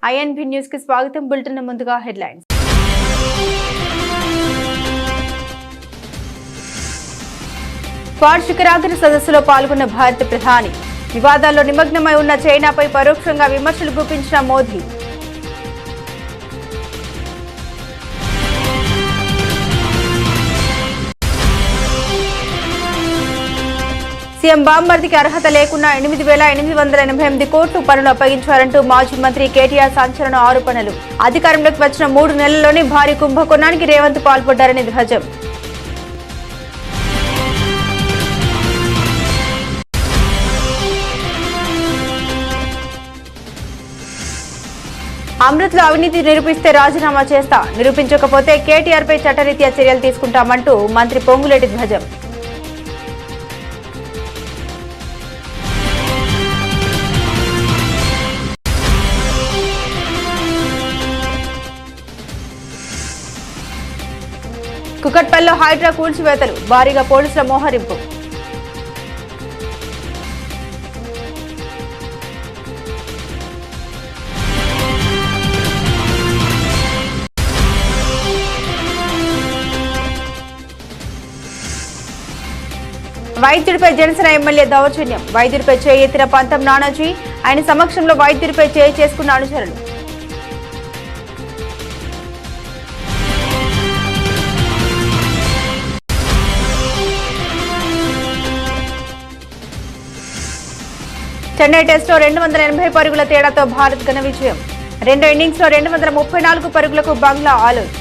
INB news కి స్వాగతం. Bulletin ముందుగా హెడ్లైన్స్. క్వాడ్ శిఖరాగ్ర సదస్సులో పాల్గొన్న భారత ప్రధాని. వివాదాల్లో నిమగ్నమై ఉన్న చైనాపై పరోక్షంగా విమర్శలు గుప్పించిన మోదీ. సీఎం బామ్మర్దికి అర్హత లేకున్నా 8,888 కోట్లు పనులు అప్పగించారంటూ మాజీ మంత్రి కేటీఆర్ సంచలన ఆరోపణలు. అధికారంలోకి వచ్చిన 3 నెలల్లోనే భారీ కుంభకోణానికి రేవంత్ పాల్పడ్డారని ధ్వజం. అమృత్లో అవినీతి నిరూపిస్తే రాజీనామా చేస్తా, నిరూపించకపోతే కేటీఆర్ పై చట్టరీత్యా చర్యలు తీసుకుంటామంటూ మంత్రి పొంగులేటి ధ్వజం. కుకట్పల్లిలో హైడ్రా కూల్చివేతలు, భారీగా పోలీసుల మోహరింపు. వైద్యుడిపై జనసేన ఎమ్మెల్యే దౌర్జన్యం. వైద్యుడిపై చేయెత్తిన పంతం నానాజీ. ఆయన సమక్షంలో వైద్యుడిపై చేసుకున్న అనుచరులు. చెన్నై టెస్టులో 280 పరుగుల తేడాతో భారత్ ఘన విజయం. 2 ఇన్నింగ్స్ లో 234 పరుగులకు బంగ్లా ఆలౌట్.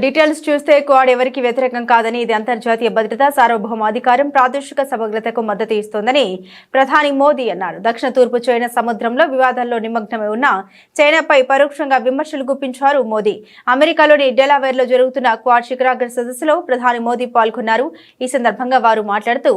డీటెయిల్స్ చూస్తే క్వాడ్ ఎవరికి వ్యతిరేకం కాదని, ఇది అంతర్జాతీయ భద్రత, సార్వభౌమాధికారం, ప్రాదేశిక సమగ్రతకు మద్దతు ఇస్తోందని ప్రధాని మోదీ అన్నారు. దక్షిణ తూర్పు చైనా సముద్రంలో వివాదాల్లో నిమగ్నమై ఉన్న చైనాపై పరోక్షంగా విమర్శలు గుప్పించారు మోదీ. అమెరికాలోని డెలావేర్లో జరుగుతున్న క్వాడ్ శిఖరాగ్ర సదస్సులో ప్రధాని మోదీ పాల్గొన్నారు. ఈ సందర్భంగా వారు మాట్లాడుతూ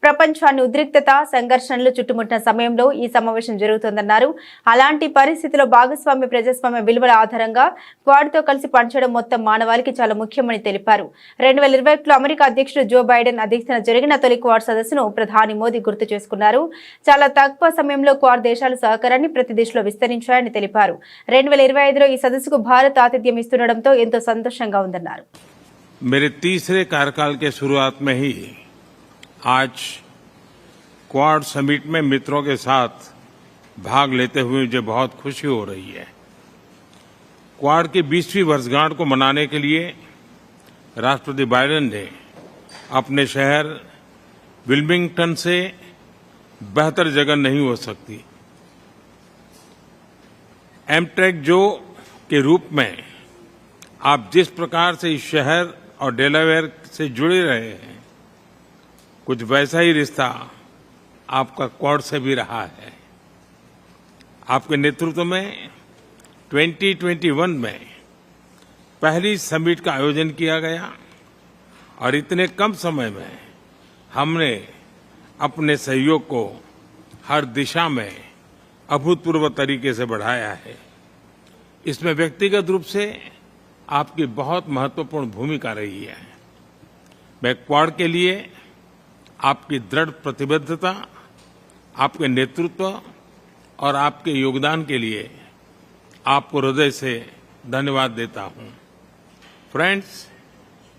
ప్రపంచాన్ని ఉద్రిక్తత, సంఘర్షణలు చుట్టుముట్టిన సమయంలో ఈ సమావేశం జరుగుతోందన్నారు. అలాంటి పరిస్థితిలో భాగస్వామ్య ప్రజాస్వామ్య విలువల ఆధారంగా క్వాడ్తో కలిసి పనిచేయడం మొత్తం మానవాళికి చాలా ముఖ్యమని తెలిపారు. 2021లో అమెరికా అధ్యక్షుడు జో బైడెన్ అధ్యక్షతన జరిగిన తొలి క్వాడ్ సదస్సును ప్రధాని మోదీ గుర్తు చేసుకున్నారు. చాలా తక్కువ సమయంలో క్వాడ్ దేశాలు సహకారాన్ని ప్రతి దిశలో విస్తరించాయని తెలిపారు. 2025లో ఈ సదస్సుకు భారత్ ఆతిథ్యం ఇస్తుండటంతో ఎంతో సంతోషంగా ఉందన్నారు. मेरे तीसरे कार्यकाल के शुरुआत में ही आज क्वाड समिट में मित्रों के साथ भाग लेते हुए मुझे बहुत खुशी हो रही है. क्वाड की 20वीं वर्षगांठ को मनाने के लिए राष्ट्रपति बाइडेन ने अपने शहर विल्मिंगटन से बेहतर जगह नहीं हो सकती. एमट्रेक जो के रूप में आप जिस प्रकार से इस शहर और डेलावेयर से जुड़े रहे हैं, कुछ वैसा ही रिश्ता आपका क्वाड से भी रहा है. आपके नेतृत्व में 2021 में पहली समिट का आयोजन किया गया और इतने कम समय में हमने अपने सहयोग को हर दिशा में अभूतपूर्व तरीके से बढ़ाया है. इसमें व्यक्तिगत रूप से आपकी बहुत महत्वपूर्ण भूमिका रही है. मैं क्वाड के लिए आपकी दृढ़ प्रतिबद्धता, आपके नेतृत्व और आपके योगदान के लिए आपको हृदय से धन्यवाद देता हूं. फ्रेंड्स,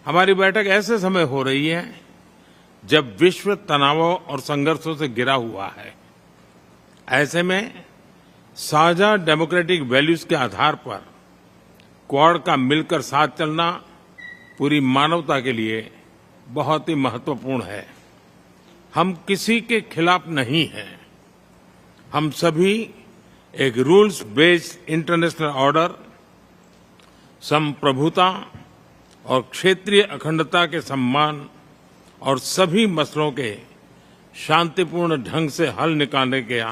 हमारी बैठक ऐसे समय हो रही है जब विश्व तनावों और संघर्षों से घिरा हुआ है. ऐसे में साझा डेमोक्रेटिक वैल्यूज के आधार पर क्वाड का मिलकर साथ चलना पूरी मानवता के लिए बहुत ही महत्वपूर्ण है. हम किसी के खिलाफ नहीं हैं. हम सभी एक रूल्स बेस्ड इंटरनेशनल ऑर्डर, संप्रभुता और क्षेत्रीय अखंडता के सम्मान और सभी मसलों के शांतिपूर्ण ढंग से हल निकालने का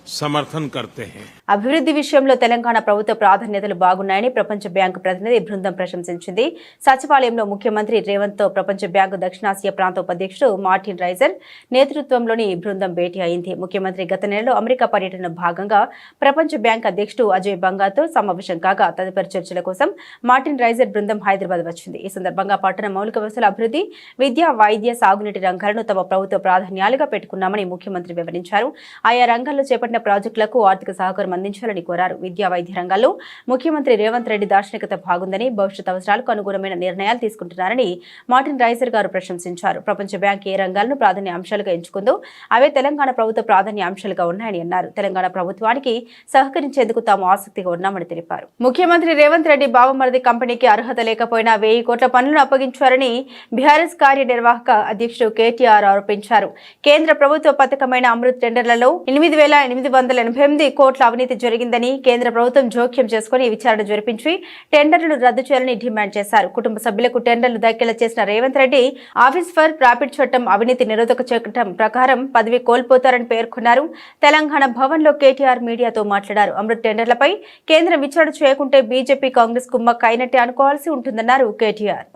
समर्थन करते हैं। అభివృద్ధి విషయంలో తెలంగాణ ప్రభుత్వ ప్రాధాన్యతలు బాగున్నాయని ప్రపంచ బ్యాంకు ప్రతినిధి బృందం ప్రశంసించింది. సచివాలయంలో ముఖ్యమంత్రి రేవంత్ తో ప్రపంచ బ్యాంకు దక్షిణాసియా ప్రాంత ఉపాధ్యక్షుడు మార్టిన్ రైజర్ నేతృత్వంలోని బృందం భేటీ అయింది. ముఖ్యమంత్రి గత నెలలో అమెరికా పర్యటన భాగంగా ప్రపంచ బ్యాంక్ అధ్యక్షుడు అజయ్ బంగాతో సమావేశం కాగా తదుపరి చర్చల కోసం మార్టిన్ రైజర్ బృందం హైదరాబాద్ వచ్చింది. ఈ సందర్భంగా పట్టణ మౌలిక వసతుల అభివృద్ధి, విద్య, వైద్య, సాగునీటి రంగాలను తమ ప్రభుత్వ ప్రాధాన్యాలుగా పెట్టుకున్నామని ముఖ్యమంత్రి వివరించారు. ఆయా రంగాల్లో చేపట్టిన ప్రాజెక్టులకు ఆర్థిక సహకారం అందించాలని కోరారు. విద్యా, వైద్య రంగాల్లో ముఖ్యమంత్రి రేవంత్ రెడ్డి దార్శనికత బాగుందని, భవిష్యత్ అవసరాలకు అనుగుణమైన నిర్ణయాలు తీసుకుంటున్నారని మార్టిన్ రైజర్ గారు ప్రశంసించారు. ప్రపంచ బ్యాంక్ ఏ రంగాలను ప్రాధాన్య అంశాలుగా ఎంచుకుందో అవే తెలంగాణ ప్రభుత్వ ప్రాధాన్య అంశాలుగా ఉన్నాయని అన్నారు. తెలంగాణ ప్రభుత్వానికి సహకరించేందుకు తాము ఆసక్తిగా ఉన్నామని తెలిపారు. ముఖ్యమంత్రి రేవంత్ రెడ్డి బావమరిది కంపెనీకి అర్హత లేకపోయినా 1000 కోట్ల పనులను అప్పగించారని బీఆర్ఎస్ కార్యనిర్వాహక అధ్యక్షుడు కేటీఆర్ ఆరోపించారు. కేంద్ర ప్రభుత్వ పథకమైన అమృత్ టెండర్లలో 8,888 కోట్ల అవినీతి జరిగిందని, కేంద్ర ప్రభుత్వం జోక్యం చేసుకుని విచారణ జరిపించి టెండర్లను రద్దు చేయాలని డిమాండ్ చేశారు. కుటుంబ సభ్యులకు టెండర్లు దక్కేలా చేసిన Revanth Reddy office for profit చట్టం, అవినీతి నిరోధక చట్టం ప్రకారం పదవి కోల్పోతారని పేర్కొన్నారు. తెలంగాణ భవన్ లో కేటీఆర్ మీడియాతో మాట్లాడారు. అమృత్ టెండర్లపై కేంద్రం విచారణ చేయకుంటే బీజేపీ, కాంగ్రెస్ కుమ్మక్క అయినట్టే అనుకోవాల్సి ఉంటుందన్నారు కేటీఆర్.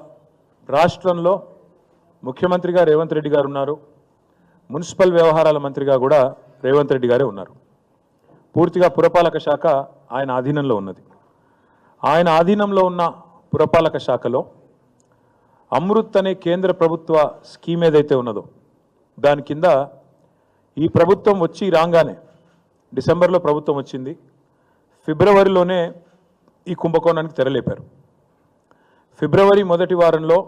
రాష్ట్రంలో ముఖ్యమంత్రిగా రేవంత్ రెడ్డి గారు ఉన్నారు. మున్సిపల్ వ్యవహారాల మంత్రిగా కూడా రేవంత్ రెడ్డి గారే ఉన్నారు. పూర్తిగా పురపాలక శాఖ ఆయన ఆధీనంలో ఉన్నది. ఆయన ఆధీనంలో ఉన్న పురపాలక శాఖలో అమృత్ అనే కేంద్ర ప్రభుత్వ స్కీమ్ ఏదైతే ఉన్నదో దాని కింద ఈ ప్రభుత్వం వచ్చి రాగానే, డిసెంబర్లో ప్రభుత్వం వచ్చింది, ఫిబ్రవరిలోనే ఈ కుంభకోణానికి తెరలేపారు. ఫిబ్రవరి మొదటి వారంలో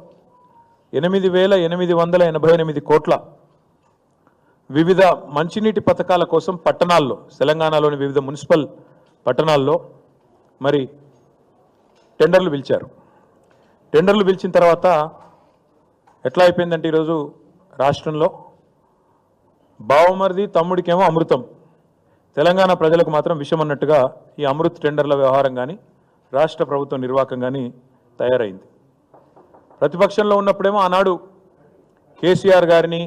8,888 కోట్ల వివిధ మంచినీటి పథకాల కోసం పట్టణాల్లో, తెలంగాణలోని వివిధ మున్సిపల్ పట్టణాల్లో మరి టెండర్లు పిలిచారు. టెండర్లు పిలిచిన తర్వాత ఎట్లా అయిపోయిందంటే ఈరోజు రాష్ట్రంలో బావమరిది తమ్ముడికేమో అమృతం, తెలంగాణ ప్రజలకు మాత్రం విషం అన్నట్టుగా ఈ అమృత్ టెండర్ల వ్యవహారం కానీ రాష్ట్ర ప్రభుత్వ నిర్వాహకం కానీ తయారైంది. ప్రతిపక్షంలో ఉన్నప్పుడేమో ఆనాడు కేసీఆర్ గారిని,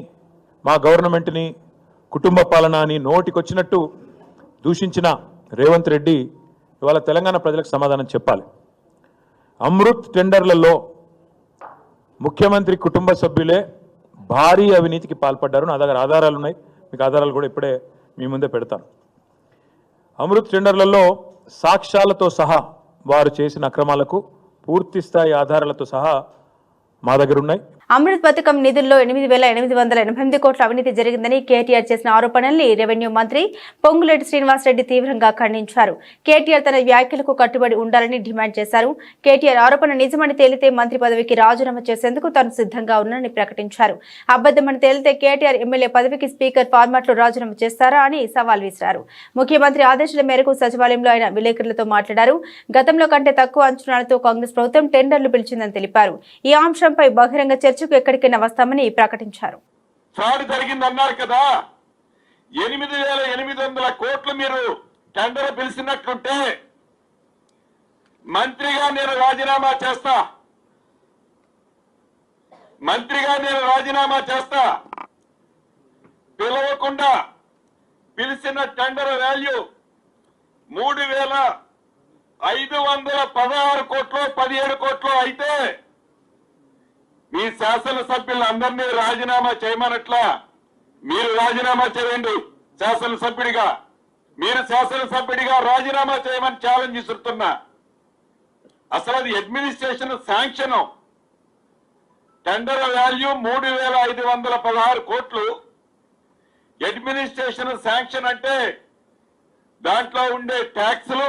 మా గవర్నమెంట్ని కుటుంబ పాలన అని నోటికొచ్చినట్టు దూషించిన రేవంత్ రెడ్డి ఇవాళ తెలంగాణ ప్రజలకు సమాధానం చెప్పాలి. అమృత్ టెండర్లలో ముఖ్యమంత్రి కుటుంబ సభ్యులే భారీ అవినీతికి పాల్పడ్డారు. నా దగ్గర ఆధారాలు ఉన్నాయి, మీకు ఆధారాలు కూడా ఇప్పుడే మీ ముందే పెడతాను. అమృత్ టెండర్లలో సాక్ష్యాలతో సహా వారు చేసిన అక్రమాలకు పూర్తి స్థాయి ఆధారాలతో సహా మా దగ్గర ఉన్నాయి. అమృత్ పథకం నిధుల్లో 8,888 కోట్ల అవినీతి జరిగిందని కేటీఆర్ చేసిన ఆరోపణల్ని రెవెన్యూ మంత్రి పొంగులేటి శ్రీనివాసరెడ్డి తీవ్రంగా ఖండించారు. కేటీఆర్ తన వ్యాఖ్యలకు కట్టుబడి ఉండాలని డిమాండ్ చేశారు. కేటీఆర్ ఆరోపణ నిజమని తేలితే మంత్రి పదవికి రాజీనామా చేసేందుకు తాను సిద్ధంగా ఉన్నానని ప్రకటించారు. అబద్ధమని తేలితే కేటీఆర్ ఎమ్మెల్యే పదవికి స్పీకర్ ఫార్మాట్ లో రాజీనామా చేస్తారా అని సవాల్ విసిరారు. ముఖ్యమంత్రి ఆదేశాల మేరకు సచివాలయంలో ఆయన విలేకరులతో మాట్లాడారు. గతంలో కంటే తక్కువ అంచనాలతో కాంగ్రెస్ ప్రభుత్వం టెండర్లు పిలిచిందని తెలిపారు. ఈ అంశంపై బహిరంగ చర్చకు ఎక్కడికైనా వస్తామని ప్రకటించారు. ఫ్రాడ్ జరిగిందన్నారు కదా, 8,800 కోట్లు మీరు టెండర్ పిలిచినట్లుంటే మంత్రిగా నేను రాజీనామా చేస్తా, పిలవకుండా పిలిచిన టెండర్ వాల్యూ 3,516 కోట్లు 17 కోట్లు అయితే మీ శాసనసభ్యులందరినీ రాజీనామా చేయమనట్లా మీరు రాజీనామా చేయండి. శాసనసభ్యుడిగా రాజీనామా చేయమని ఛాలెంజ్ ఇస్తున్నా. అసలు అది అడ్మినిస్ట్రేషన్ శాంక్షన్. టెండర్ వాల్యూ 3,516 కోట్లు. అడ్మినిస్ట్రేషన్ శాంక్షన్ అంటే దాంట్లో ఉండే ట్యాక్సులు,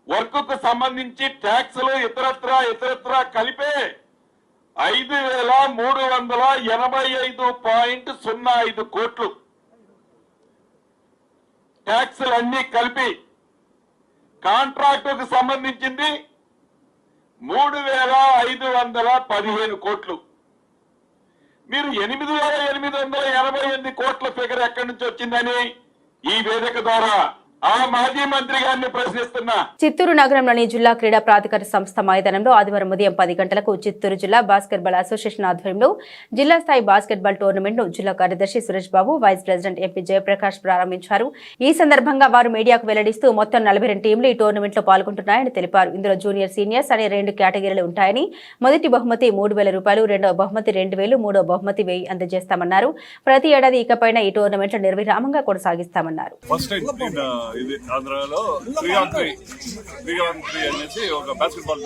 వర్క్ కు సంబంధించి ట్యాక్సులు ఇతరత్రా కలిపే 5,385.05 కోట్లు ట్యాక్సులన్నీ కలిపి. కాంట్రాక్టుకు సంబంధించింది 3,515 కోట్లు. మీరు 8,888 కోట్ల ఫిగర్ ఎక్కడి నుంచి వచ్చిందని ఈ వేదిక ద్వారా ఆ మాజీ మంత్రి గారిని ప్రశ్నిస్తున్నా. చిత్తూరు నగరంలోని జిల్లా క్రీడా ప్రాధికార సంస్థ మైదానంలో ఆదివారం ఉదయం 10 గంటలకు చిత్తూరు జిల్లా బాస్కెట్బాల్ అసోసియేషన్ ఆధ్వర్యంలో జిల్లా స్థాయి బాస్కెట్బాల్ టోర్నమెంట్ ను జిల్లా కార్యదర్శి Suresh Babu, vice president MP Jayaprakash ప్రారంభించారు. ఈ సందర్భంగా వారు మీడియాకు వెల్లడిస్తూ మొత్తం 42 టీంలు ఈ టోర్నమెంట్ లో పాల్గొంటున్నాయని తెలిపారు. ఇందులో జూనియర్, సీనియర్స్ అనే 2 కేటగిరీలు ఉంటాయని, మొదటి బహుమతి 3,000 రూపాయలు, రెండవ బహుమతి 2,000, మూడవ బహుమతి 1000 అందజేస్తామన్నారు. ప్రతి ఏడాది ఇకపైన ఈ టోర్నమెంట్ నిర్విరామంగా కొనసాగిస్తామన్నారు. ఇది ఆంధ్రాలో 3-on-3 అనేసి ఒక బాస్కెట్బాల్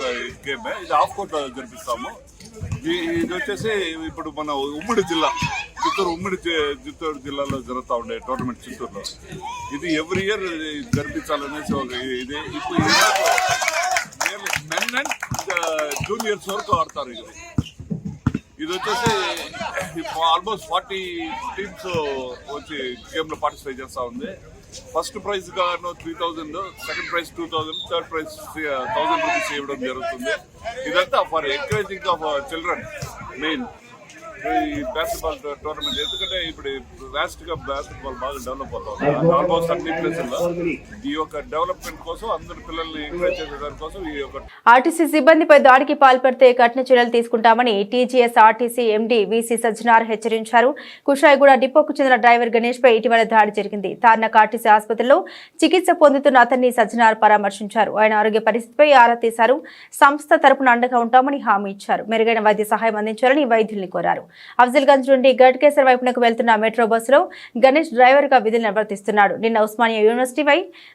గేమ్. ఇది హాఫ్ కోర్ట్ జరిపిస్తాము. ఇది వచ్చేసి ఇప్పుడు మన ఉమ్మడి జిల్లా చిత్తూరు జిల్లాలో జరుగుతూ ఉండే టోర్నమెంట్ చిత్తూరులో. ఇది ఎవ్రీ ఇయర్ జరిపించాలనేసి ఒక ఇది. ఇప్పుడు మెన్ అండ్ జూనియర్స్ వరకు ఆడతారు. ఇది వచ్చేసి ఆల్మోస్ట్ 40 టీమ్స్ వచ్చి గేమ్ లో పార్టిసిపేట్ చేస్తా ఉంది. ఫస్ట్ ప్రైజ్ గాను 3,000, second prize 2,000, third prize 1,000 rupees ఇవ్వడం జరుగుతుంది. ఇదంతా for encouraging of children main ఈ బాస్కెట్బాల్ టోర్నమెంట్. ఎందుకంటే ఇప్పుడు లాస్ట్ గా బాస్కెట్బాల్ బాగా డెవలప్ అవుతుంది ఆల్మోస్ట్ అన్ని ప్లేసుల్లో. ఈ యొక్క డెవలప్మెంట్ కోసం అందరు పిల్లల్ని ఎంకరేజ్ చేసే దానికోసం ఈ యొక్క ఆర్టీసీ సిబ్బందిపై దాడికి పాల్పడితే కఠిన చర్యలు తీసుకుంటామని TGS RTC MD VC Sajjanar హెచ్చరించారు. కుషాయిగూడ డిపోకు చెందిన డ్రైవర్ గణేష్ పై ఇటీవల దాడి జరిగింది. తార్నాక ఆర్టీసీ ఆసుపత్రిలో చికిత్స పొందుతున్న అతన్ని సజ్జనార్ పరామర్శించారు. ఆయన ఆరోగ్య పరిస్థితిపై ఆరా తీశారు. సంస్థ తరపున అండగా ఉంటామని హామీ ఇచ్చారు. మెరుగైన వైద్య సహాయం అందించాలని వైద్యుల్ని కోరారు. అఫ్జల్గంజ్ నుండి గడ్కేసర్ వైపునకు వెళ్తున్న మెట్రో బస్సులో గణేష్ డ్రైవర్ గా విధులు నిర్వర్తిస్తున్నాడు. నిన్న ఉస్మానియా యూనివర్సిటీ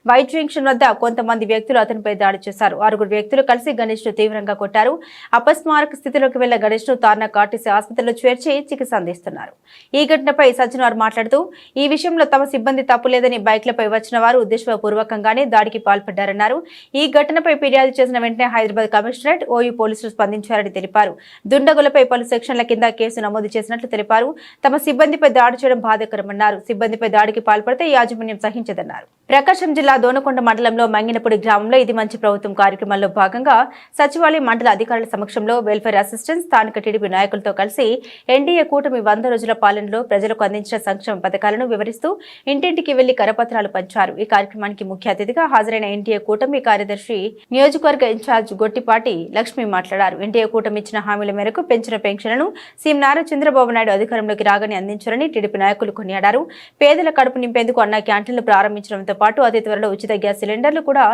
వైట్ జంక్షన్ వద్ద కొంతమంది వ్యక్తులు అతనిపై దాడి చేశారు. 6 వ్యక్తులు కలిసి గణేష్ ను తీవ్రంగా కొట్టారు. అపస్మారక స్థితిలోకి వెళ్ల గణేష్ ను తార్నాక ఆర్టీసీ ఆసుపత్రిలో చేర్చి చికిత్స అందిస్తున్నారు. ఈ ఘటనపై సజ్జనార్ మాట్లాడుతూ ఈ విషయంలో తమ సిబ్బంది తప్పు లేదని బైక్లపై వచ్చిన వారు ఉద్దేశపూర్వకంగానే దాడికి పాల్పడ్డారన్నారు. ఈ ఘటనపై ఫిర్యాదు చేసిన వెంటనే హైదరాబాద్ కమిషనరేట్ ఓయూ పోలీసులు స్పందించారని తెలిపారు. దుండగులపై పలు సెక్షన్ల కింద కేసు నమోదు చేసినట్లు తెలిపారు. తమ సిబ్బందిపై దాడి చేయడం బాధాకరమన్నారు. సిబ్బందిపై దాడికి పాల్పడితే యాజమాన్యం సహించదన్నారు. ప్రకాశం జిల్లా దోనకొండ మండలంలో మంగినపూడి గ్రామంలో ఇది మంచి ప్రభుత్వం కార్యక్రమంలో భాగంగా సచివాలయం మండల అధికారుల సమక్షంలో వెల్ఫేర్ అసిస్టెంట్ స్థానిక టీడీపీ నాయకులతో కలిసి ఎన్డీఏ కూటమి 100 రోజుల పాలనలో ప్రజలకు అందించిన సంక్షేమ పథకాలను వివరిస్తూ ఇంటింటికి వెళ్లి కరపత్రాలు పంచారు. ఈ కార్యక్రమానికి ముఖ్య అతిథిగా హాజరైన ఎన్డీఏ కూటమి కార్యదర్శి నియోజకవర్గ ఇన్ఛార్జ్ గొట్టిపాటి లక్ష్మి మాట్లాడారు. ఎన్డీఏ కూటమి ఇచ్చిన హామీల మేరకు పెంచిన పెన్షన్లను సీఎం నారా చంద్రబాబు నాయుడు అధికారంలోకి రాగానే అందించారని టీడీపీ నాయకులు కొనియాడారు. పేదల కడుపు నింపేందుకు అన్న క్యాంటీన్లు ప్రారంభించడంతో పాటు అతి త్వరలో ఉచిత గ్యాస్ సిలిండర్లు కూడా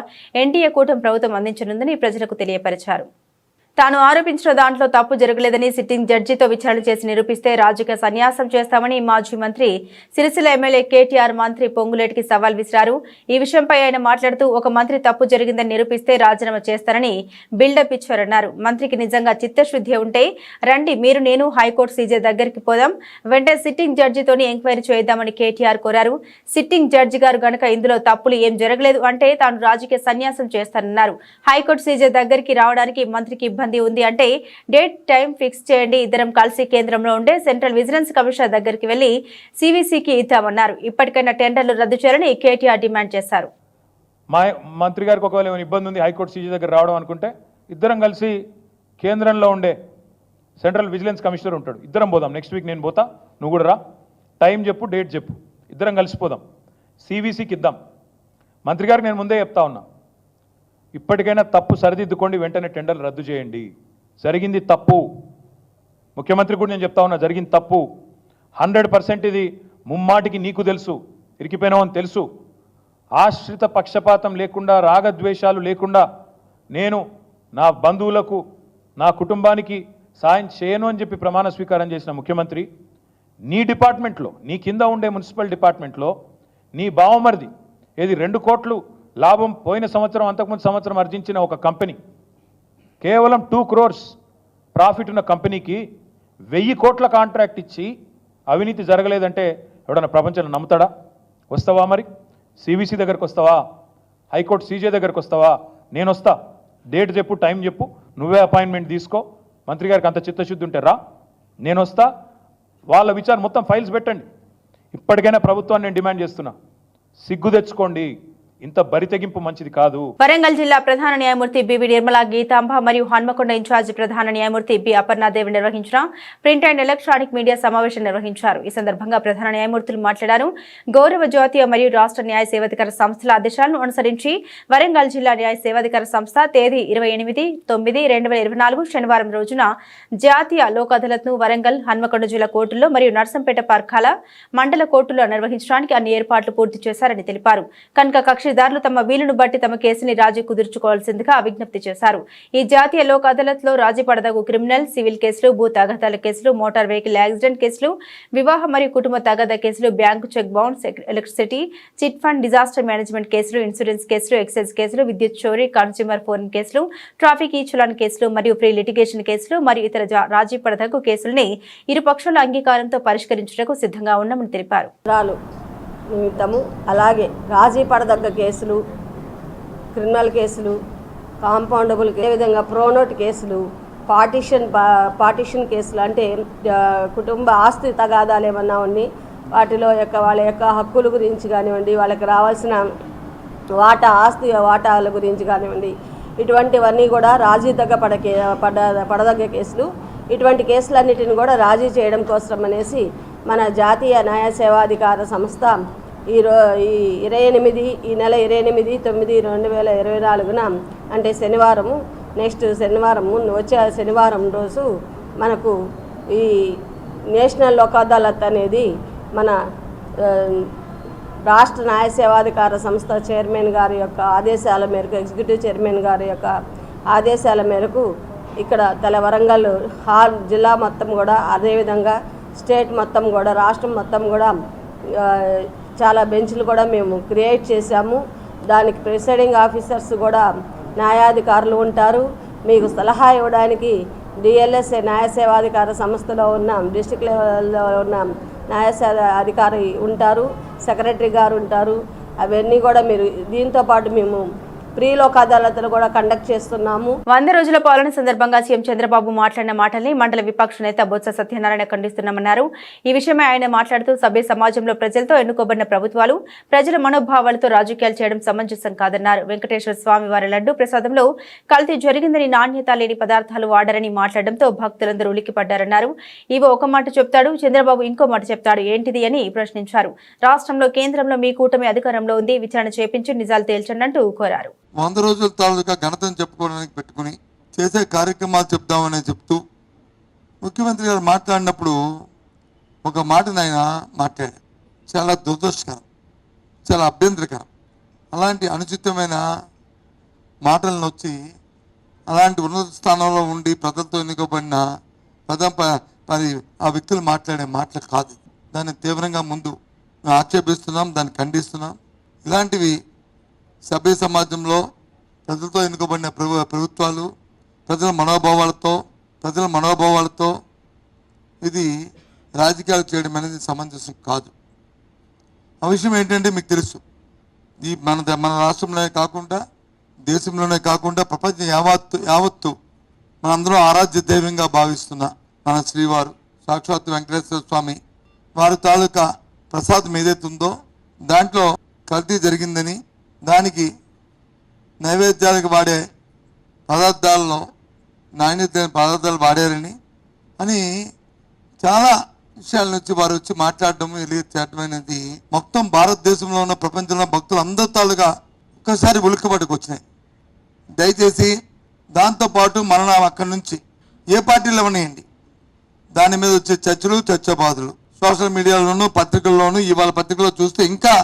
ఎన్డీఏ కూటమి ప్రభుత్వం అందించనుందని ప్రజలకు తెలియపరిచారు. తాను ఆరోపించిన దాంట్లో తప్పు జరగలేదని సిట్టింగ్ జడ్జితో విచారణ చేసి నిరూపిస్తే రాజకీయ సన్యాసం చేస్తామని మాజీ మంత్రి సిరిసిల్ల ఎమ్మెల్యే కేటీఆర్ మంత్రి పొంగులేటికి సవాల్ విసిరారు. ఈ విషయంపై ఆయన మాట్లాడుతూ ఒక మంత్రి తప్పు జరిగిందని నిరూపిస్తే రాజీనామా చేస్తారని బిల్డప్ ఇచ్చారన్నారు. మంత్రికి నిజంగా చిత్తశుద్ధి ఉంటే రండి, మీరు నేను హైకోర్టు సీజే దగ్గరికి పోదాం, వెంటనే సిట్టింగ్ జడ్జితోని ఎంక్వైరీ చేద్దామని కేటీఆర్ కోరారు. సిట్టింగ్ జడ్జి గారు గనక ఇందులో తప్పులు ఏం జరగలేదు అంటే తాను రాజకీయ సన్యాసం చేస్తానన్నారు. హైకోర్టు సీజే దగ్గరికి రావడానికి మంత్రికి ఉంది అంటే డేట్ టైం ఫిక్స్ చేయండి, ఇద్దరం కలిసి కేంద్రంలో ఉండే సెంట్రల్ విజిలెన్స్ కమిషనర్ దగ్గరికి వెళ్లి సివిసికి ఇద్దామన్నారు. ఇప్పటికైనా టెండర్లు రద్దు చేయాలని కేటీఆర్ డిమాండ్ చేశారు. మా మంత్రి గారికి ఒకవేళ ఏమైనా ఇబ్బంది ఉంది హైకోర్టు సీజీ దగ్గర రావడం అనుకుంటే ఇద్దరం కలిసి కేంద్రంలో ఉండే సెంట్రల్ విజిలెన్స్ కమిషనర్ ఉంటాడు, ఇద్దరం పోదాం. నెక్స్ట్ వీక్ నేను పోతా, నువ్వు కూడా రా, టైం చెప్పు, డేట్ చెప్పు, ఇద్దరం కలిసిపోదాం, సివిసికి ఇద్దాం. మంత్రి గారికి నేను ముందే చెప్తా ఉన్నా, ఇప్పటికైనా తప్పు సరిదిద్దుకోండి, వెంటనే టెండర్లు రద్దు చేయండి. జరిగింది తప్పు, ముఖ్యమంత్రి కూడా నేను చెప్తా ఉన్నా, జరిగింది తప్పు 100%. ఇది ముమ్మాటికి నీకు తెలుసు, ఇరికిపోయినావు అని తెలుసు. ఆశ్రిత పక్షపాతం లేకుండా, రాగద్వేషాలు లేకుండా నేను నా బంధువులకు, నా కుటుంబానికి సాయం చేయను అని చెప్పి ప్రమాణ స్వీకారం చేసిన ముఖ్యమంత్రి, నీ డిపార్ట్మెంట్లో, నీ కింద ఉండే మున్సిపల్ డిపార్ట్మెంట్లో నీ బావమరిది ఏది 2 కోట్లు లాభం పోయిన సంవత్సరం, అంతకుముందు సంవత్సరం ఆర్జించిన ఒక కంపెనీ, కేవలం 2 crores ప్రాఫిట్ ఉన్న కంపెనీకి 1000 కోట్ల కాంట్రాక్ట్ ఇచ్చి అవినీతి జరగలేదంటే ఎవడన్నా ప్రపంచంలో నమ్ముతాడా? వస్తావా మరి? సివిసి దగ్గరకు వస్తావా? హైకోర్టు సీజే దగ్గరకు వస్తావా? నేను వస్తా, డేట్ చెప్పు, టైం చెప్పు, నువ్వే అపాయింట్మెంట్ తీసుకో. మంత్రి గారికి అంత చిత్తశుద్ధి ఉంటే రా, నేను వస్తా, వాళ్ళ విచారణ మొత్తం ఫైల్స్ పెట్టండి. ఇప్పటికైనా ప్రభుత్వాన్ని నేను డిమాండ్ చేస్తున్నా, సిగ్గు తెచ్చుకోండి. ఇంత బరితెగింపు మంచిది కాదు. వరంగల్ జిల్లా ప్రధాన న్యాయమూర్తి బివి నిర్మలా గీతాంబ మరియు హన్మకొండ ఇన్ఛార్జి ప్రధాన న్యాయమూర్తి బి అపర్ణాదేవి నిర్వహించిన ప్రింట్ అండ్ ఎలక్ట్రానిక్ మీడియా సమావేశం నిర్వహించారు. ఈ సందర్భంగా ప్రధాన న్యాయమూర్తులు మాట్లాడారు. గౌరవ జాతీయ మరియు రాష్ట్ర న్యాయ సేవాధికార సంస్థల ఆదేశాలను అనుసరించి వరంగల్ జిల్లా న్యాయ సేవాధికార సంస్థ తేదీ 28/9/2024 శనివారం రోజున జాతీయ లోక్ అదాలత్ను వరంగల్, హన్మకొండ జిల్లా కోర్టుల్లో మరియు నర్సంపేట పర్కాల మండల కోర్టుల్లో నిర్వహించడానికి అన్ని ఏర్పాట్లు పూర్తి చేశారని తెలిపారు. కనుక కక్షిదారులు తమ వీలును బట్టి తమ కేసుని రాజీ కుదుర్చుకోవాల్సిందిగా విజ్ఞప్తి చేశారు. ఈ జాతీయ లోక్ అదాలత్ లో రాజీ పడదగు క్రిమినల్, సివిల్ కేసులు, భూ తగాదాల కేసులు, మోటార్ వెహికల్ యాక్సిడెంట్ కేసులు, వివాహ మరియు కుటుంబ తగాదా కేసులు, bank cheque bounce, electricity, chit fund, disaster management కేసులు, ఇన్సూరెన్స్ కేసులు, ఎక్సైజ్ కేసులు, విద్యుత్ చోరీ, కన్స్యూమర్ ఫోన్ కేసులు, ట్రాఫిక్ ఈ చలాన్ కేసులు మరియు ప్రీ లిటిగేషన్ కేసులు మరియు ఇతర రాజీ పడదగు కేసుల్ని ఇరు పక్షాల అంగీకారంతో పరిష్కరించుటకు సిద్ధంగా ఉన్నామని తెలిపారు. నిమిత్తము అలాగే రాజీ పడదగ్గ కేసులు, క్రిమినల్ కేసులు, కాంపౌండబుల్, అదేవిధంగా ప్రోనోట్ కేసులు, పార్టిషన్ కేసులు అంటే కుటుంబ ఆస్తి తగాదాలు ఏమన్నా ఉన్నాయి వాటిలో వాళ్ళ యొక్క హక్కుల గురించి కానివ్వండి, వాళ్ళకి రావాల్సిన వాటాల గురించి కానివ్వండి, ఇటువంటివన్నీ కూడా రాజీ పడదగ్గ కేసులు. ఇటువంటి కేసులన్నిటిని కూడా రాజీ చేయడం కోసం అనేసి మన జాతీయ న్యాయ సేవాధికార సంస్థ ఈ నెల 28/9/2024 అంటే శనివారము, నెక్స్ట్ శనివారము, వచ్చే శనివారం రోజు మనకు ఈ నేషనల్ లోక్ అదాలత్ అనేది మన రాష్ట్ర న్యాయ సేవాధికార సంస్థ చైర్మన్ గారి యొక్క ఆదేశాల మేరకు, ఎగ్జిక్యూటివ్ చైర్మన్ గారి యొక్క ఆదేశాల మేరకు ఇక్కడ వరంగల్ జిల్లా మొత్తం కూడా, అదేవిధంగా స్టేట్ మొత్తం కూడా, రాష్ట్రం మొత్తం కూడా చాలా బెంచ్లు కూడా మేము క్రియేట్ చేశాము. దానికి ప్రిసైడింగ్ ఆఫీసర్స్ కూడా న్యాయాధికారులు ఉంటారు. మీకు సలహా ఇవ్వడానికి డిఎల్ఎస్ఏ న్యాయ సేవాధికార సంస్థలో ఉన్న డిస్ట్రిక్ట్ లెవెల్లో ఉన్న న్యాయ అధికారి ఉంటారు, సెక్రటరీ గారు ఉంటారు. అవన్నీ కూడా మీరు దీంతో పాటు మేము ప్రీ లోక్ అదాలత్లు కూడా కండక్ట్ చేస్తున్నాము. 100 రోజుల పాలన సందర్భంగా సీఎం చంద్రబాబు మాట్లాడిన మాటల్ని మండల విపక్ష నేత బొత్స సత్యనారాయణ ఖండిస్తున్నామన్నారు. ఈ విషయమై ఆయన మాట్లాడుతూ సభ్య సమాజంలో ప్రజలతో ఎన్నుకోబడిన ప్రభుత్వాలు ప్రజల మనోభావాలతో రాజకీయాలు చేయడం సమంజసం కాదన్నారు. వెంకటేశ్వర స్వామి వారి లడ్డు ప్రసాదంలో కల్తీ జరిగిందని, నాణ్యత లేని పదార్థాలు వాడారని మాట్లాడడంతో భక్తులందరూ ఉలిక్కిపడ్డారన్నారు. ఇవో ఒక మాట చెప్తాడు, చంద్రబాబు ఇంకో మాట చెప్తాడు, ఏంటిది అని ప్రశ్నించారు. రాష్ట్రంలో, కేంద్రంలో మీ కూటమి అధికారంలో ఉంది, విచారణ చేపించి నిజాలు తేల్చండి అంటూ కోరారు. 100 రోజుల తాలూకా ఘనతను చెప్పుకోవడానికి పెట్టుకుని చేసే కార్యక్రమాలు చెప్దామని చెప్తూ ముఖ్యమంత్రి గారు మాట్లాడినప్పుడు ఒక మాటను ఆయన మాట్లాడారు. చాలా దురదృష్టకరం, చాలా అభ్యంతరకరం. అలాంటి అనుచితమైన మాటలను వచ్చి అలాంటి ఉన్నత స్థానంలో ఉండి ప్రజలతో ఎన్నుకోబడిన ఆ వ్యక్తులు మాట్లాడే మాటలు కాదు. దాన్ని తీవ్రంగా ముందు ఆక్షేపిస్తున్నాం, దాన్ని ఖండిస్తున్నాం. ఇలాంటివి సభ్య సమాజంలో ప్రజలతో ఎన్నుకోబడిన ప్రభుత్వాలు ప్రజల మనోభావాలతో ఇది రాజకీయాలు చేయడం అనేది సమంజసం కాదు. ఆ విషయం ఏంటంటే మీకు తెలుసు, ఈ మన రాష్ట్రంలోనే కాకుండా, దేశంలోనే కాకుండా, ప్రపంచం యావత్తు మనందరం ఆరాధ్య దైవంగా భావిస్తున్న మన శ్రీవారు సాక్షాత్ వెంకటేశ్వర స్వామి వారి తాలూకా ప్రసాదం ఏదైతే ఉందో దాంట్లో కల్తీ జరిగిందని, దానికి నైవేద్యాలకు వాడే పదార్థాలలో నాణ్యత పదార్థాలు వాడారని అని చాలా విషయాల నుంచి వారు వచ్చి మాట్లాడడం, చేయడం అనేది మొత్తం భారతదేశంలో ఉన్న ప్రపంచంలో భక్తులు అందరి తాలుగా ఒక్కసారి ఉలిక్కబడికి వచ్చినాయి. దయచేసి దాంతోపాటు మరణం అక్కడి నుంచి ఏ పార్టీలో ఉన్నాయండి, దాని మీద వచ్చే చర్చబాదులు సోషల్ మీడియాలోనూ పత్రికల్లోనూ, ఇవాళ పత్రికలో చూస్తే ఇంకా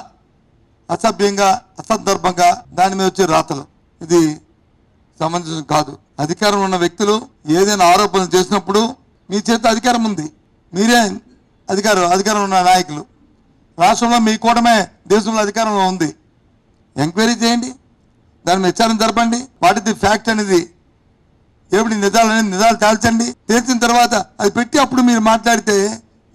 అసభ్యంగా, అసందర్భంగా దాని మీద వచ్చే రాతలు, ఇది సమంజసం కాదు. అధికారంలో ఉన్న వ్యక్తులు ఏదైనా ఆరోపణలు చేసినప్పుడు మీ చేత అధికారం ఉంది, మీరే అధికారం ఉన్న నాయకులు, రాష్ట్రంలో మీ కూటమే దేశంలో అధికారంలో ఉంది, ఎంక్వైరీ చేయండి, దాని మీద విచారణ జరపండి. వాట్ ఇస్ ది ఫ్యాక్ట్ అనేది ఏమిటి, నిజాలు తేల్చండి. తేల్చిన తర్వాత అది పెట్టి అప్పుడు మీరు మాట్లాడితే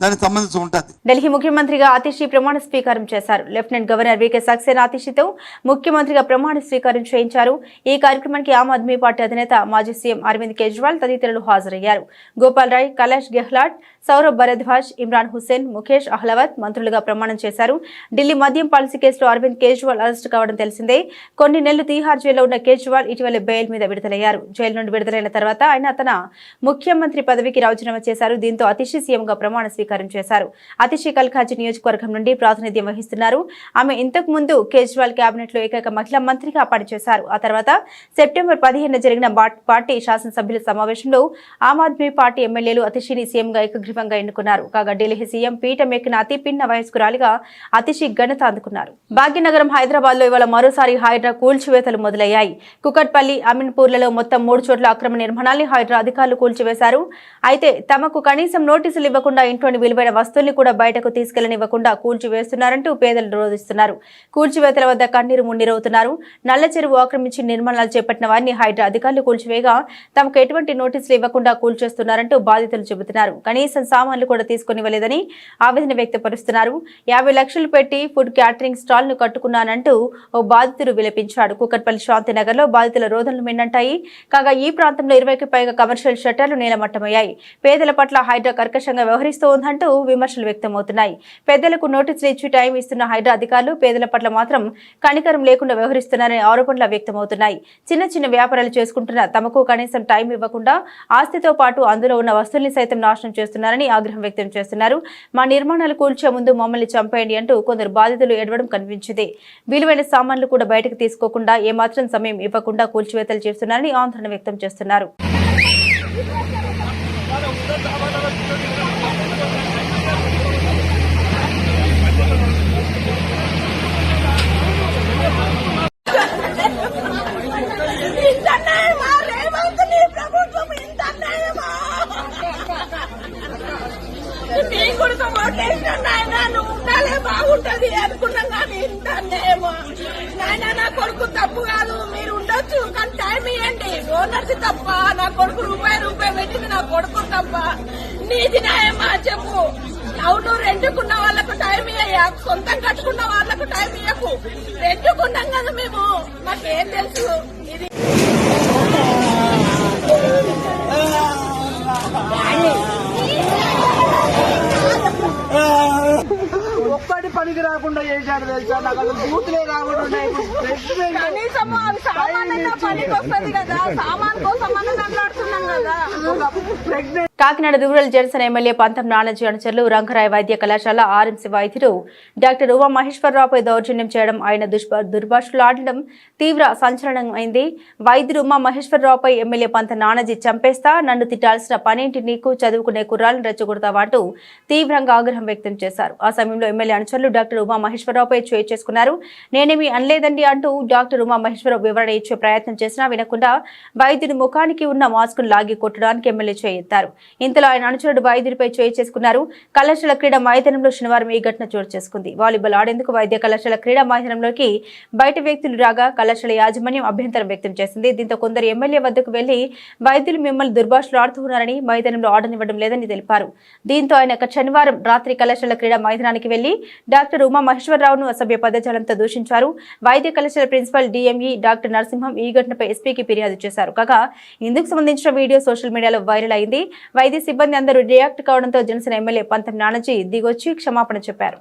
దానికి సంబంధించి ఉంటుంది. ఢిల్లీ ముఖ్యమంత్రిగా అతిషి ప్రమాణ స్వీకారం చేశారు. లెఫ్టినెంట్ గవర్నర్ వికే సక్సేనా అతిషితో ముఖ్యమంత్రిగా ప్రమాణ స్వీకారం చేయించారు. ఈ కార్యక్రమానికి ఆమ్ ఆద్మీ పార్టీ అధినేత మాజీ సీఎం అరవింద్ కేజ్రీవాల్ తదితరులు హాజరయ్యారు. గోపాల్ రాయ్, కైలాష్ గెహ్లాట్, సౌరభ్ భరద్వాజ్, ఇమ్రాన్ హుస్సేన్, ముఖేష్ అహ్లవత్ మంత్రులుగా ప్రమాణం చేశారు. ఢిల్లీ మద్యం పాలసీ కేసులో అరవింద్ కేజ్రీవాల్ అరెస్టు కావడం తెలిసిందే. కొన్ని నెలలు తీహార్ జైల్లో ఉన్న కేజ్రీవాల్ ఇటీవల బెయిల్ మీద విడుదలయ్యారు. జైలు నుండి విడుదలైన తర్వాత ఆయన తన ముఖ్యమంత్రి పదవికి రాజీనామా చేశారు. దీంతో అతిషి సీఎంగా ప్రమాణ స్వీకారం చేశారు. అతిషి కల్కాజీ నియోజకవర్గం నుండి ప్రాతినిధ్యం వహిస్తున్నారు. ఆమె ఇంతకు ముందు కేజ్రీవాల్ కేబినెట్ లో ఏకైక మహిళా మంత్రిగా పనిచేశారు. ఆ తర్వాత సెప్టెంబర్ 15న జరిగిన పార్టీ శాసనసభ్యుల సమావేశంలో ఆమ్ ఆద్మీ పార్టీ ఎమ్మెల్యేలు అతిషిని సీఎంగా ఏకగ్రీవంగా ఎన్నుకున్నారు. కాగా ఢిల్లీ సీఎం పీఠం ఎక్కిన అతి పిన్న వయస్కురాలిగా అతిషి ఘనత అందుకున్నారు. భాగ్యనగరం హైదరాబాద్ లో ఇవాళ మరోసారి హైడ్రా కూల్చివేతలు మొదలయ్యాయి. కుకట్పల్లి, అమీన్పూర్లలో మొత్తం 3 చోట్ల అక్రమ నిర్మాణాన్ని హైడ్రా అధికారులు కూల్చివేశారు. అయితే తమకు కనీసం నోటీసులు ఇవ్వకుండా ఇంట్లోని విలువైన వస్తువుల్ని కూడా బయటకు తీసుకెళ్లనివ్వకుండా కూల్చివేస్తున్నారంటూ పేదలు రోధిస్తున్నారు. కూల్చివేతల వద్ద కన్నీరు మున్నీరవుతున్నారు. నల్ల చెరువు ఆక్రమించి నిర్మాణాలు చేపట్టిన వారిని హైడ్రా అధికారులు కూల్చివేయగా తమకు ఎటువంటి నోటీసులు ఇవ్వకుండా కూల్చేస్తున్నారంటూ బాధితులు చెబుతున్నారు. కనీసం సామాన్లు కూడా తీసుకొనివ్వలేదని ఆవేదన వ్యక్తపరుస్తున్నారు. 50 లక్షలు పెట్టి ఫుడ్ క్యాటరింగ్ స్టాల్ ను కట్టుకున్నానంటూ ఓ బాధితుడు విలపించాడు. కూకట్పల్లి శాంతినగర్ లో బాధితుల రోదనలు మిన్నంటాయి. కాగా ఈ ప్రాంతంలో 20కి పైగా కమర్షియల్ షట్టర్లు నేలమట్టమయ్యాయి. పేదల పట్ల హైడ్రా కర్కశంగా వ్యవహరిస్తూ ఉందంటూ విమర్శలు వ్యక్తమవుతున్నాయి. పెద్దలకు నోటీసులు ఇచ్చి టైం ఇస్తున్న హైడ్రా అధికారులు పేదల పట్ల మాత్రం కనికరం లేకుండా వ్యవహరిస్తున్నారనే ఆరోపణలు వ్యక్తమవుతున్నాయి. చిన్న చిన్న వ్యాపారాలు చేసుకుంటున్న తమకు కనీసం టైం ఇవ్వకుండా ఆస్తితో పాటు అందులో ఉన్న వస్తువుల్ని సైతం నాశనం చేస్తున్నారని ఆగ్రహం వ్యక్తం చేస్తున్నారు. మా నిర్మాణాలు కూల్చే ముందు మమ్మల్ని చంపేయండి అంటూ కొందరు బాధితులు ఏడవడం కనిపించింది. విలువైన సామాన్లు కూడా బయటకు తీసుకోకుండా ఏమాత్రం సమయం ఇవ్వకుండా కూల్చివేతలు చేస్తున్నారని ఆందోళన వ్యక్తం చేస్తున్నారు. బాగుంటది అనుకున్నాం కానీ ఇంతనేమో నాయన నా కొడుకు తప్పు కాదు, మీరు ఉండొచ్చు కానీ టైం ఇవ్వండి. ఓనర్స్ తప్ప, నా కొడుకు రూపాయి పెట్టింది నా కొడుకు తప్ప. నీది న్యాయమా చెప్పు. అవును, రెండుకున్న వాళ్ళకు టైం ఇయ్యా, సొంతం కట్టుకున్న వాళ్ళకు టైం ఇయ్యకు. రెండుకున్నాం కదా మేము, మాకేం తెలుసు. ఇది ఒక్కటి పనికి రాకుండా చేశాడు తెలుసా. నాకు అసలు బూతులే రాకుండా కనీసం అవి సామాన్యంగా పనికి వస్తుంది కదా. సామాన్ కోసం మనం మాట్లాడుతున్నాం కదా. కాకినాడ రూరల్ జనసేన ఎమ్మెల్యే పంతం నానాజీ అనుచరులు రంగరాయ వైద్య కళాశాల ఆర్ఎంసీ వైద్యుడు డాక్టర్ ఉమా మహేశ్వరరావుపై దౌర్జన్యం చేయడం, ఆయన దుర్భాషలాడడం తీవ్ర సంచలనమైంది. వైద్యుడు ఉమా మహేశ్వరరావుపై ఎమ్మెల్యే పంతం నానాజీ చంపేస్తా, నన్ను తిట్టాల్సిన పనేంటి నీకు, చదువుకునే కుర్రాలను రెచ్చగొడతావంటూ తీవ్రంగా ఆగ్రహం వ్యక్తం చేశారు. ఆ సమయంలో ఎమ్మెల్యే అనుచరులు డాక్టర్ ఉమా మహేశ్వరరావుపై చేయి చేసుకున్నారు. నేనేమీ అనలేదండి అంటూ డాక్టర్ ఉమా మహేశ్వరరావు వివరణ ఇచ్చే ప్రయత్నం చేసినా వినకుండా వైద్యుడి ముఖానికి ఉన్న మాస్కును లాగి కొట్టడానికి ఎమ్మెల్యే చేయెత్తారు. ఇంతలో ఆయన అనుచరుడు వైద్యుడిపై చేయి చేసుకున్నారు. కళాశాల క్రీడా మైదానంలో శనివారం ఈ ఘటన చోటు చేసుకుంది. వాలీబాల్ ఆడేందుకు వైద్య కళాశాల క్రీడా మైదానంలోకి బయట వ్యక్తులు రాగా కళాశాల యాజమాన్యం అభ్యంతరం వ్యక్తం చేసింది. దీంతో కొందరు ఎమ్మెల్యే వద్దకు వెళ్లి వైద్యులు మిమ్మల్ని దుర్భాషలు ఆడుతున్నారని, మైదానంలో ఆడనివ్వడం లేదని తెలిపారు. దీంతో ఆయన శనివారం రాత్రి కళాశాల క్రీడా మైదానానికి వెళ్లి డాక్టర్ ఉమా మహేశ్వరరావును అసభ్య పదజాలంతో దూషించారు. వైద్య కళాశాల ప్రిన్సిపల్ డిఎంఈ డాక్టర్ నరసింహం ఈ ఘటనపై ఎస్పీకి ఫిర్యాదు చేశారు. కాగా ఇందుకు సంబంధించిన వీడియో సోషల్ మీడియాలో వైరల్ అయింది. వైద్య సిబ్బంది అందరూ రియాక్ట్ కావడంతో జనసేన ఎమ్మెల్యే పంతం నానాజీ దిగొచ్చి క్షమాపణ చెప్పారు.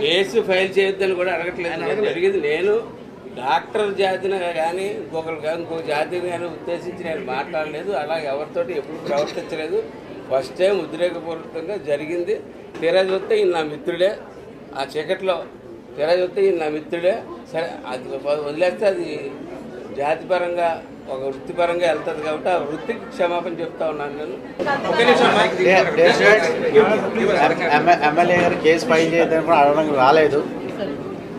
కేసు ఫైల్ చేయొద్దని కూడా అడగట్లేదు. జరిగింది నేను డాక్టర్ జాతిని కానీ ఇంకొకరు కానీ ఇంకొక జాతిని కానీ ఉద్దేశించి నేను మాట్లాడలేదు. అలా ఎవరితోటి ఎప్పుడు ప్రవర్తించలేదు. ఫస్ట్ టైం ఉద్రేకపూర్వకంగా జరిగింది. తీరా చూస్తే ఈయన నా మిత్రుడే. ఆ చీకట్లో తీరా చూస్తే ఈయన నా మిత్రుడే. సరే, అది వదిలేస్తే అది జాతిపరంగా ఒక వృత్తిపరంగా వెళ్తుంది కాబట్టి ఆ వృత్తికి క్షమాపణ చెప్తా ఉన్నాను నేను. ఎమ్మెల్యే గారు కేసు ఫైల్ చేయడానికి అడగడానికి రాలేదు.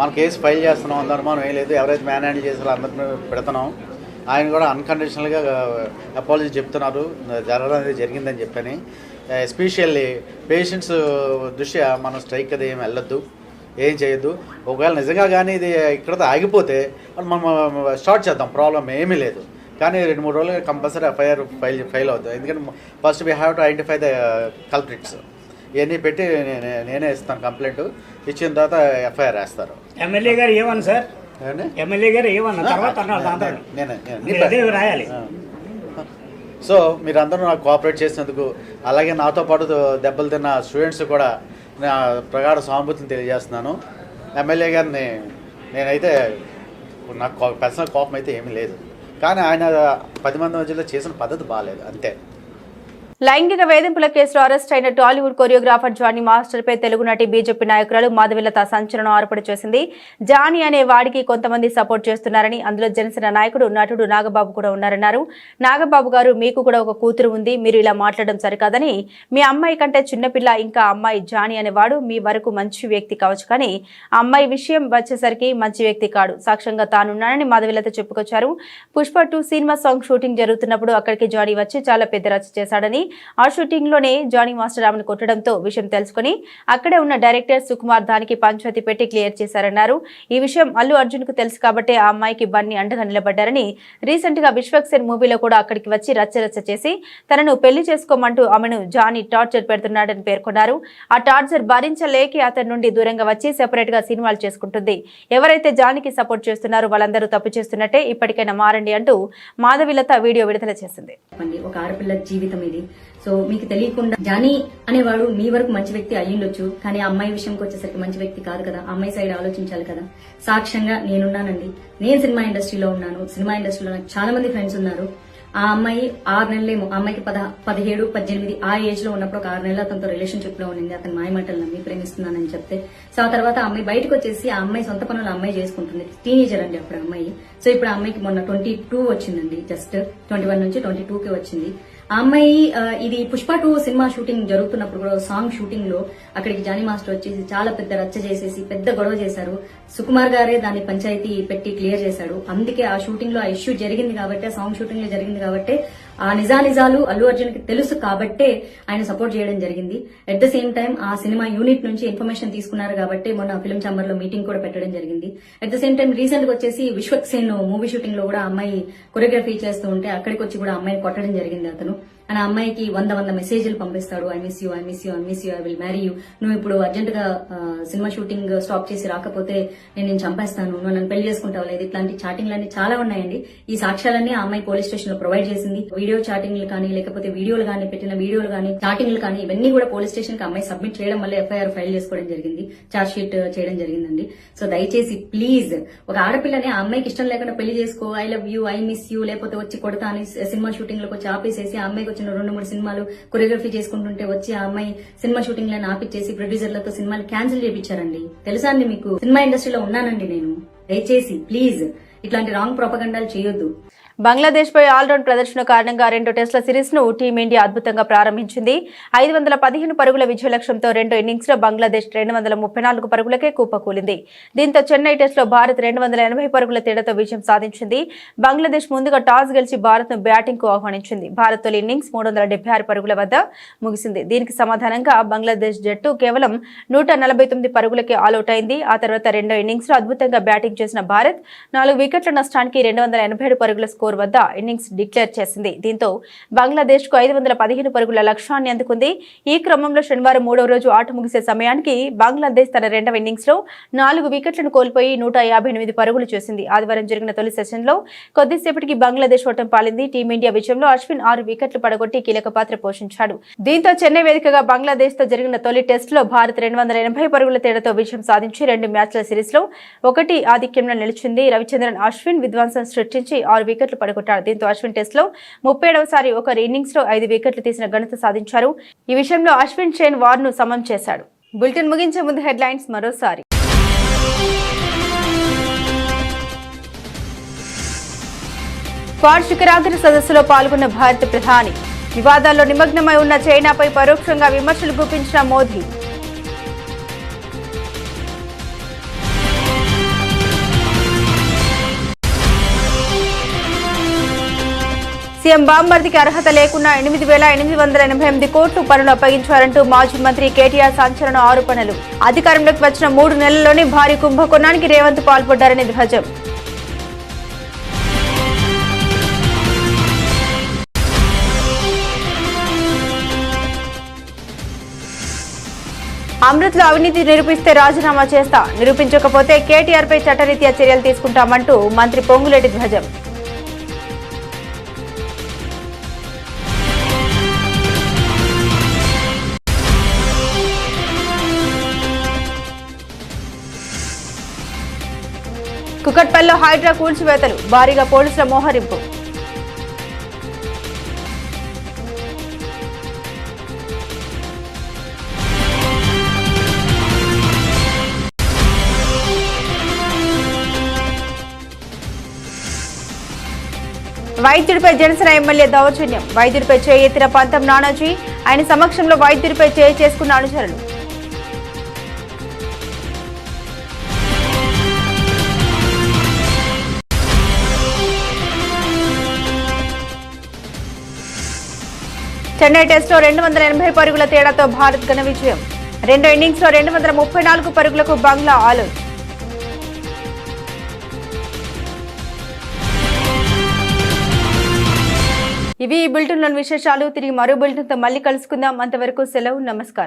మన కేసు ఫైల్ చేస్తున్నాం, అంత అనుమానం ఏం లేదు. ఎవరైతే మ్యాన్ హ్యాండిల్ చేసారో అందరినీ పెడుతున్నాం. ఆయన కూడా అన్కండిషనల్గా అపాలజీ చెప్తున్నారు, జరగడం అనేది జరిగిందని చెప్పని. ఎస్పెషల్లీ పేషెంట్స్ దృష్ట్యా మనం స్ట్రైక్ అది ఏమి వెళ్ళొద్దు, ఏం చేయొద్దు. ఒకవేళ నిజంగా కానీ ఇది ఇక్కడతో ఆగిపోతే మనం స్టార్ట్ చేద్దాం, ప్రాబ్లం ఏమీ లేదు. కానీ 2-3 రోజులుగా కంపల్సరీ ఎఫ్ఐఆర్ ఫైల్ అవుతుంది. ఎందుకంటే first we have to identify the culprits. ఇవన్నీ పెట్టి నేనే ఇస్తాను కంప్లైంట్, ఇచ్చిన తర్వాత ఎఫ్ఐఆర్ వేస్తారు. ఎమ్మెల్యే గారు ఏమన్నా సార్, ఎమ్మెల్యే గారు ఏమన్నా తర్వాత నేనే రాయాలి. సో మీరందరూ నాకు కోఆపరేట్ చేసినందుకు, అలాగే నాతో పాటు దెబ్బలు తిన్న స్టూడెంట్స్ కూడా నా ప్రగాఢ సానుభూతిని తెలియజేస్తున్నాను. ఎమ్మెల్యే గారిని నేనైతే నాకు పర్సనల్ కోపం అయితే ఏమీ లేదు, కానీ ఆయన 10 మంది మధ్యలో చేసిన పద్ధతి బాగాలేదు అంతే. లైంగిక వేధింపుల కేసులో అరెస్ట్ అయిన టాలీవుడ్ కొరియోగ్రాఫర్ జానీ మాస్టర్ పై తెలుగు నటి బీజేపీ నాయకురాలు మాధవిలత సంచలనం ఆరోపణ చేసింది. జానీ అనే వాడికి కొంతమంది సపోర్ట్ చేస్తున్నారని, అందులో జనసేన నాయకుడు నటుడు నాగబాబు కూడా ఉన్నారన్నారు. నాగబాబు గారు, మీకు కూడా ఒక కూతురు ఉంది, మీరు ఇలా మాట్లాడడం సరికాదని. మీ అమ్మాయి కంటే చిన్నపిల్ల, ఇంకా అమ్మాయి జానీ అనేవాడు మీ వరకు మంచి వ్యక్తి కావచ్చు, కానీ ఆ అమ్మాయి విషయం వచ్చేసరికి మంచి వ్యక్తి కాడు. సాక్ష్యంగా తానున్నానని మాధవిలత చెప్పుకొచ్చారు. పుష్ప 2 సినిమా సాంగ్ షూటింగ్ జరుగుతున్నప్పుడు అక్కడికి జానీ వచ్చి చాలా పెద్ద రచ్చ చేశాడని, ఆ షూటింగ్ లోనే జానీ మాస్టర్ ఆమెను కొట్టడంతో విషయం తెలుసుకుని అక్కడే ఉన్న డైరెక్టర్ సుకుమార్ దానికి పంచాయతీ పెట్టి క్లియర్ చేశారన్నారు. ఈ విషయం అల్లు అర్జున్ కు తెలుసు కాబట్టి ఆ అమ్మాయికి బన్నీ అండగా నిలబడ్డారని, రీసెంట్ గా విశ్వక్సేన్ మూవీలో కూడా అక్కడికి వచ్చి రచ్చరచ్చ చేసి తనను పెళ్లి చేసుకోమంటూ ఆమెను జానీ టార్చర్ పెడుతున్నాడని పేర్కొన్నారు. ఆ టార్చర్ భరించలేక అతని నుండి దూరంగా వచ్చి సెపరేట్ గా సినిమాలు చేసుకుంటుంది. ఎవరైతే జానీకి సపోర్ట్ చేస్తున్నారో వాళ్ళందరూ తప్పు చేస్తున్నట్టే, ఇప్పటికైనా మారండి అంటూ మాధవిలత వీడియో విడుదల చేసింది. ఒక ఆడపిల్ల జీవితం ఇది. సో మీకు తెలియకుండా జానీ అనేవాడు మీ వరకు మంచి వ్యక్తి అయ్యుండొచ్చు, కానీ ఆ అమ్మాయి విషయంకి వచ్చేసరికి మంచి వ్యక్తి కాదు కదా. అమ్మాయి సైడ్ ఆలోచించాలి కదా. సాక్ష్యంగా నేనున్నానండి. నేను సినిమా ఇండస్ట్రీలో ఉన్నాను. సినిమా ఇండస్ట్రీలో నాకు చాలా మంది ఫ్రెండ్స్ ఉన్నారు. ఆ అమ్మాయి 6 నెలలేమో, ఆ అమ్మాయికి 17, 18 ఆ ఏజ్ లో ఉన్నప్పుడు ఒక 6 నెలలు అతనితో రిలేషన్షిప్ లో ఉండింది. అతని మాయమాటలు నమ్మి ప్రేమిస్తున్నానని చెప్తే, సో ఆ తర్వాత ఆ అమ్మాయి బయటకు వచ్చేసి ఆ అమ్మాయి సొంత పనులు అమ్మాయి చేసుకుంటుంది. టీనేజర్ అండి అప్పుడు అమ్మాయి. సో ఇప్పుడు ఆ అమ్మాయికి మొన్న 22 వచ్చిందండి, జస్ట్ 21 నుంచి 22కి వచ్చింది. ఆ అమ్మాయి ఇది పుష్ప 2 సినిమా షూటింగ్ జరుగుతున్నప్పుడు కూడా సాంగ్ షూటింగ్ లో అక్కడికి జానీ మాస్టర్ వచ్చేసి చాలా పెద్ద రచ్చ చేసేసి పెద్ద గొడవ చేశారు. సుకుమార్ గారే దాన్ని పంచాయతీ పెట్టి క్లియర్ చేశాడు. అందుకే ఆ షూటింగ్ లో ఆ ఇష్యూ జరిగింది కాబట్టి, ఆ సాంగ్ షూటింగ్ లో జరిగింది కాబట్టి, ఆ నిజాలు అల్లు అర్జున్ కి తెలుసు కాబట్టే ఆయన సపోర్ట్ చేయడం జరిగింది. అట్ ద సేమ్ టైం ఆ సినిమా యూనిట్ నుంచి ఇన్ఫర్మేషన్ తీసుకున్నారు కాబట్టి మొన్న ఫిల్మ్ ఛాంబర్ లో మీటింగ్ కూడా పెట్టడం జరిగింది. At the same time recent గా వచ్చేసి విశ్వక్సేన్ మూవీ షూటింగ్ లో కూడా అమ్మాయి కొరియోగ్రఫీ చేస్తూ ఉంటే అక్కడికి వచ్చి కూడా అమ్మాయిని కొట్టడం జరిగింది అతను. ఆ అమ్మాయికి 100 మెసేజ్లు పంపిస్తాడు. I miss you, I miss you, I miss you, I will marry you, నువ్వు ఇప్పుడు అర్జెంట్ గా సినిమా షూటింగ్ స్టాప్ చేసి రాకపోతే నేను చంపేస్తాను, నువ్వు నన్ను పెళ్లి చేసుకుంటావు లేదు, ఇట్లాంటి చాటింగ్లన్నీ చాలా ఉన్నాయండి. ఈ సాక్ష్యాలన్నీ ఆ అమ్మాయి పోలీస్ స్టేషన్ లో ప్రొవైడ్ చేసింది. వీడియో చాటింగ్లు కానీ, లేకపోతే వీడియోలు కానీ, పెట్టిన వీడియోలు కానీ, చాటింగ్లు కానీ, ఇవన్నీ కూడా పోలీస్ స్టేషన్ కి అమ్మాయి సబ్మిట్ చేయడం వల్ల ఎఫ్ఐఆర్ ఫైల్ చేసుకోవడం జరిగింది, చార్జ్ షీట్ చేయడం జరిగిందండి. సో దయచేసి ప్లీజ్, ఒక ఆడపిల్లని ఆ అమ్మాయికి ఇష్టం లేకుండా పెళ్లి చేసుకో, I love you, I miss you, లేకపోతే వచ్చి కొడతా అని సినిమా షూటింగ్ లోకి వచ్చి ఆపేసేసి ఆ అమ్మాయికి 2-3 సినిమాలు కొరియోగ్రఫీ చేసుకుంటుంటే వచ్చి ఆ అమ్మాయి సినిమా షూటింగ్ లను ఆపిచ్చేసి ప్రొడ్యూసర్లతో సినిమాలు క్యాన్సిల్ చేయించారండి. తెలుసా అండి మీకు? సినిమా ఇండస్ట్రీలో ఉన్నానండి నేను. దయచేసి ప్లీజ్ ఇట్లాంటి రాంగ్ ప్రొపగండాలు చేయొద్దు. బంగ్లాదేశ్ పై ఆల్రౌండ్ ప్రదర్శన కారణంగా 2 టెస్టుల సిరీస్ ను టీమిండియా అద్భుతంగా ప్రారంభించింది. 515 పరుగుల విజయ లక్ష్యంతో 2 ఇన్నింగ్స్ లో బంగ్లాదేశ్ 234 పరుగులకే కుప్పకూలింది. దీంతో చెన్నై టెస్ట్ లో భారత్ 280 పరుగుల తేడాతో విజయం సాధించింది. బంగ్లాదేశ్ ముందుగా టాస్ గెలిచి భారత్ ను బ్యాటింగ్ కు ఆహ్వానించింది. భారత్ తొలి ఇన్నింగ్స్ 376 పరుగుల వద్ద ముగిసింది. దీనికి సమాధానంగా బంగ్లాదేశ్ జట్టు కేవలం 149 పరుగులకే ఆల్అౌట్ అయింది. ఆ తర్వాత 2వ ఇన్నింగ్స్ లో అద్భుతంగా బ్యాటింగ్ చేసిన భారత్ 4 వికెట్ల నష్టానికి 287 పరుగుల స్కోర్ వద్ద ఇన్నింగ్స్ డిక్లేర్ చేసింది. దీంతో బంగ్లాదేశ్ కు 515 పరుగుల లక్ష్యాన్ని అందుకుంది. ఈ క్రమంలో శనివారం 3వ రోజు ఆట ముగిసే సమయానికి బంగ్లాదేశ్ తన 2వ ఇన్నింగ్స్ లో 4 వికెట్లను కోల్పోయి 158 పరుగులు చేసింది. ఆదివారం జరిగిన తొలి సెషన్ లో కొద్దిసేపటికి బంగ్లాదేశ్ ఓటమి పాలింది. టీమిండియా విజయంలో అశ్విన్ 6 వికెట్లు పడగొట్టి కీలక పాత్ర పోషించాడు. దీంతో చెన్నై వేదికగా బంగ్లాదేశ్ తో జరిగిన తొలి టెస్ట్ లో భారత్ 280 పరుగుల తేడాతో విజయం సాధించి 2 మ్యాచ్ల సిరీస్ లో 1 ఆధిక్యంలో నిలిచింది. రవిచంద్రన్ అశ్విన్ విధ్వంసం సృష్టించి 6 వికెట్లు పడగొట్టాడు. దీంతో అశ్విన్ టెస్ట్ లో 37వసారి ఒక ఇన్నింగ్స్ లో 5 వికెట్లు తీసిన ఘనత సాధించారు. ఈ విషయంలో అశ్విన్ షేన్ వార్ ను సమం చేశాడు. బులెటిన్ ముగించే ముందు హెడ్లైన్స్ మరోసారి. క్వాడ్ శిఖరాగ్ర సదస్సులో పాల్గొన్న భారత ప్రధాని. వివాదాల్లో నిమగ్నమై ఉన్న చైనాపై పరోక్షంగా విమర్శలు గుప్పించిన మోదీ. సీఎం బామ్మర్దికి అర్హత లేకున్నా 8,888 కోట్లు పనులు అప్పగించారంటూ మాజీ మంత్రి కేటీఆర్ సంచలన ఆరోపణలు. అధికారంలోకి వచ్చిన 3 నెలల్లోనే భారీ కుంభకోణానికి రేవంత్ పాల్పడ్డారని ధ్వజం. అమృత్లో అవినీతి నిరూపిస్తే రాజీనామా చేస్తా, నిరూపించకపోతే కేటీఆర్ పై చట్టరీత్యా చర్యలు తీసుకుంటామంటూ మంత్రి పొంగులేటి ధ్వజం. కుకట్పల్లిలో హైడ్రా కూల్చివేతలు, భారీగా పోలీసుల మోహరింపు. వైద్యుడిపై జనసేన ఎమ్మెల్యే దౌర్జన్యం, వైద్యుడిపై చేయెత్తిన పంతం నానాజీ, ఆయన సమక్షంలో వైద్యుడిపై చేసుకున్న అనుచరులు. చెన్నై టెస్ట్లో 280 పరుగుల తేడాతో భారత్ ఘన విజయం. 2 ఇన్నింగ్స్లో 234 పరుగులకు బంగ్లా ఆలౌట్. ఇవి ఈ బులెటిన్లోని విశేషాలు. తిరిగి మరో బులెటిన్తో మళ్ళీ కలుసుకుందాం. అంతవరకు సెలవు, నమస్కారం.